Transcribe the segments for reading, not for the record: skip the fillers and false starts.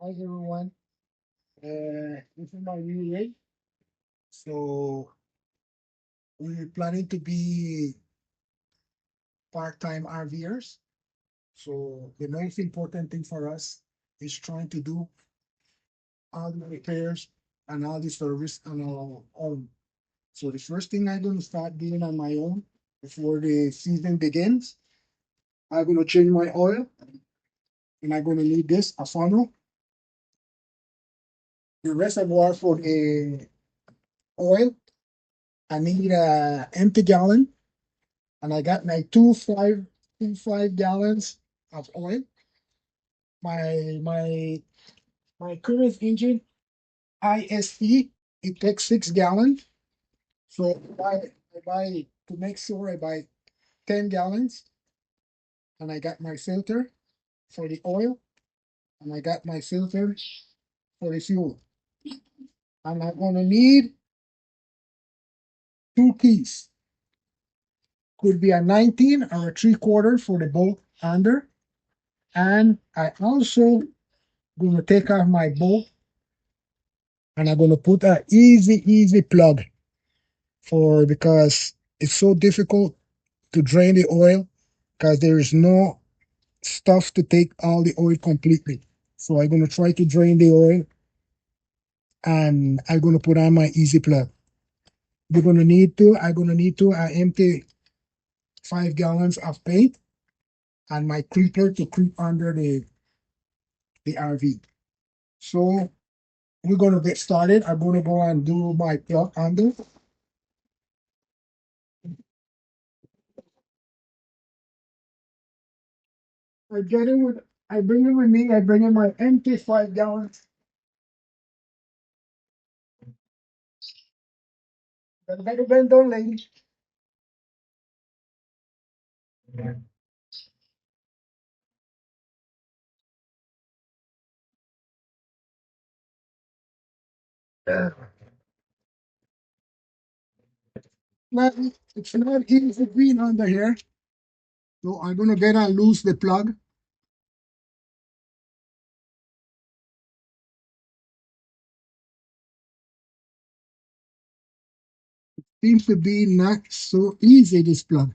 Hi everyone. This is my new rig. So we're planning to be part-time RVers. So the most important thing for us is trying to do all the repairs and all the service on our own. So the first thing I'm going to start doing on my own before the season begins, I'm going to change my oil, and I'm going to need this, a funnel, the reservoir for the oil. I need a empty gallon, and I got my two five gallons of oil. My my my current engine ISE, it takes 6 gallons. So I buy to make sure I buy 10 gallons, and I got my filter for the oil, and I got my filter for the fuel. And I'm gonna need two keys. Could be a 19 or a 3/4 for the bolt under. And I also gonna take off my bolt, and I'm gonna put a easy plug for, because it's so difficult to drain the oil because there is no stuff to take all the oil completely. So I'm gonna try to drain the oil, and I'm gonna put on my easy plug. I'm gonna need to empty 5 gallons of paint and my creeper to creep under the RV. So we're gonna get started. I'm gonna go and do my plug under. I get it with I bring it with me. I bring in my empty 5 gallons. Better bend down, lady. Not, it's not easy being under here. So I'm gonna get and loose the plug. Seems to be not so easy, this plug.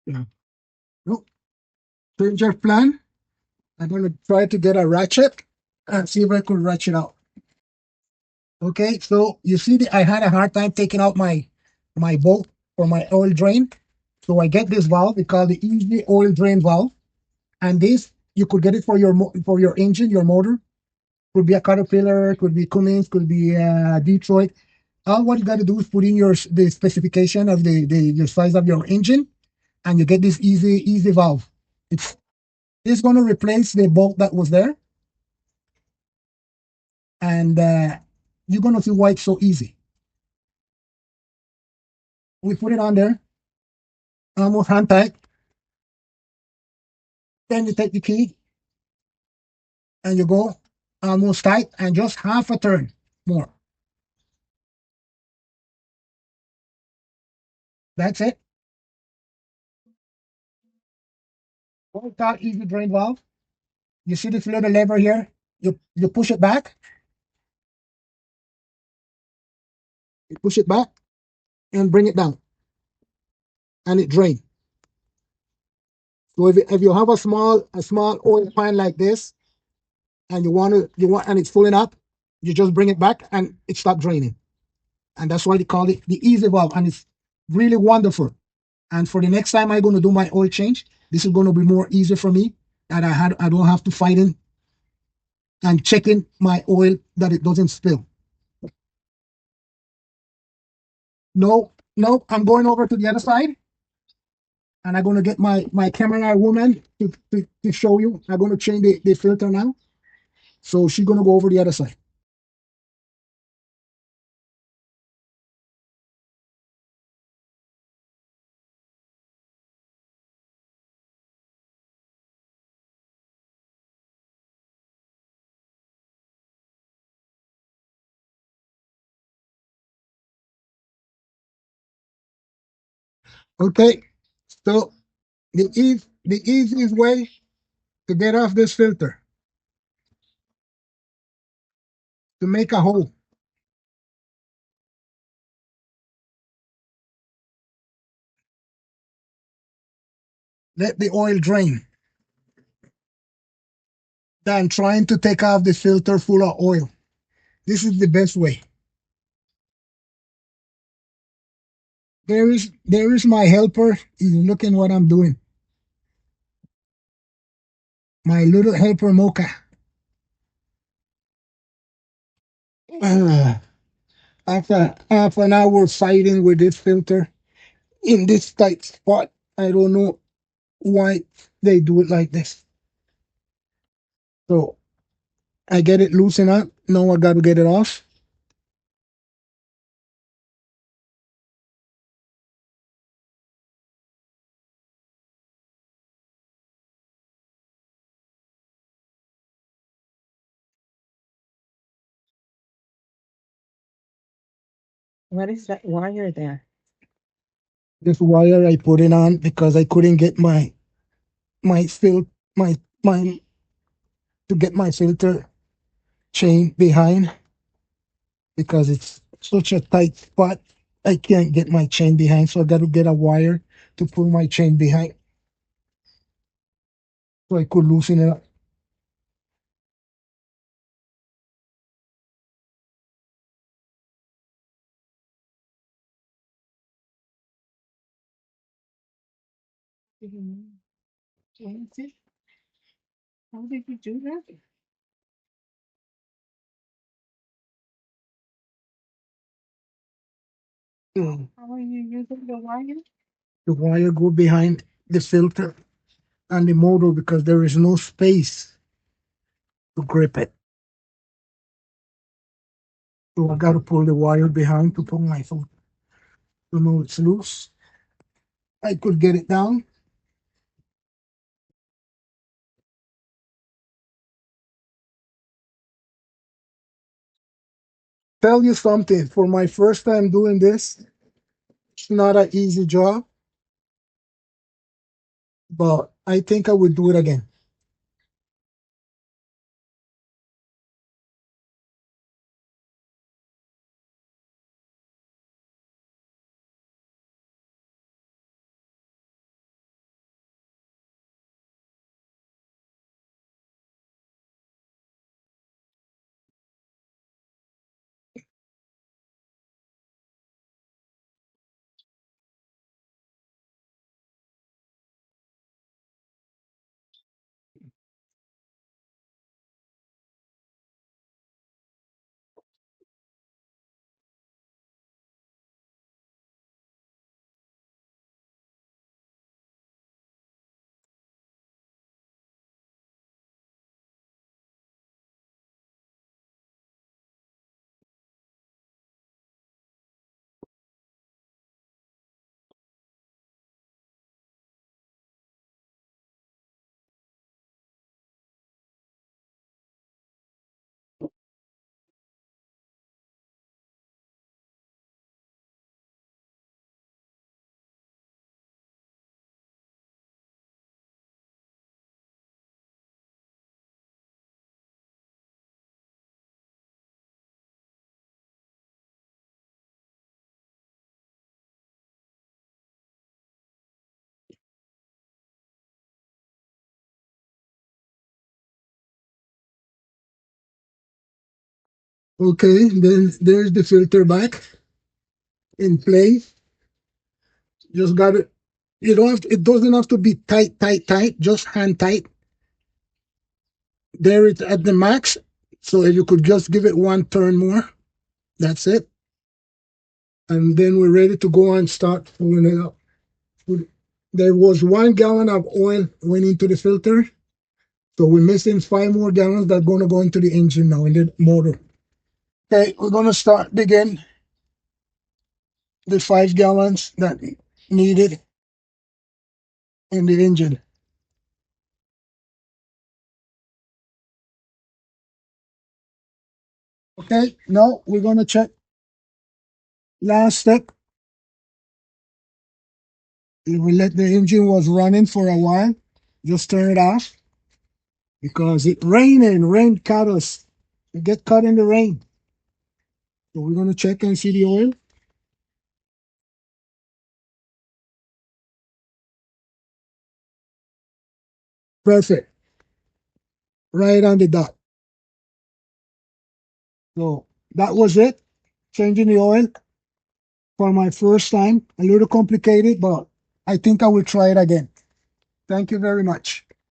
Yeah. No, change of plan. I'm gonna try to get a ratchet and see if I could ratchet out. Okay, so you see, I had a hard time taking out my bolt for my oil drain. So I get this valve. We call the easy oil drain valve, and this you could get it for for your engine, your motor. Could be a Caterpillar, could be Cummins, could be Detroit. All what you got to do is put in the specification of the size of your engine, and you get this easy valve. It's going to replace the bolt that was there, and you're going to see why it's so easy. We put it on there, almost hand tight. Then you take the key and you go almost tight, and just half a turn more. That's it. Bolt out easy drain valve. You see this little lever here? You push it back. You push it back and bring it down, and it drains. So if you have a small oil pan like this, and and it's filling up, you just bring it back and it stops draining. And that's why they call it the easy valve, and it's really wonderful. And for the next time I'm going to do my oil change, this is going to be more easy for me, that I don't have to fight in and checking my oil that it doesn't spill. No, no, I'm going over to the other side, and I'm going to get my camera woman to show you. I'm going to change the filter now. So she's going to go over the other side. Okay, so the easiest way to get off this filter, to make a hole, let the oil drain, than trying to take off the filter full of oil. This is the best way. There is my helper. He's looking what I'm doing. My little helper Mocha. Uh, after half an hour fighting with this filter in this tight spot, I don't know why they do it like this. So I get it loosened up. Now I got to get it off. What is that wire there? This wire I put it on because I couldn't get my fil my to get my filter chain behind because it's such a tight spot. I can't get my chain behind, so I got to get a wire to pull my chain behind so I could loosen it up. Mhm. What is it? How did you do that? Mm. How are you using the wire? The wire go behind the filter and the motor because there is no space to grip it. So I got to pull the wire behind to pull my foot. To know it's loose. I could get it down. Tell you something. For my first time doing this, it's not an easy job, but I think I would do it again. Okay, then there's the filter back in place. Just got it. You don't have to, it doesn't have to be tight, tight, tight, just hand tight. There it's at the max. So you could just give it one turn more. That's it. And then we're ready to go and start pulling it up. There was 1 gallon of oil went into the filter. So we're missing 5 more gallons that are going to go into the engine now in the motor. Okay, we're going to start digging the 5 gallons that needed in the engine. Okay, now we're going to check last step. We let the engine was running for a while. Just turn it off because it rained and rain caught us. We get caught in the rain. So we're gonna check and see the oil. Perfect. Right on the dot. So that was it. Changing the oil for my first time. A little complicated, but I think I will try it again. Thank you very much.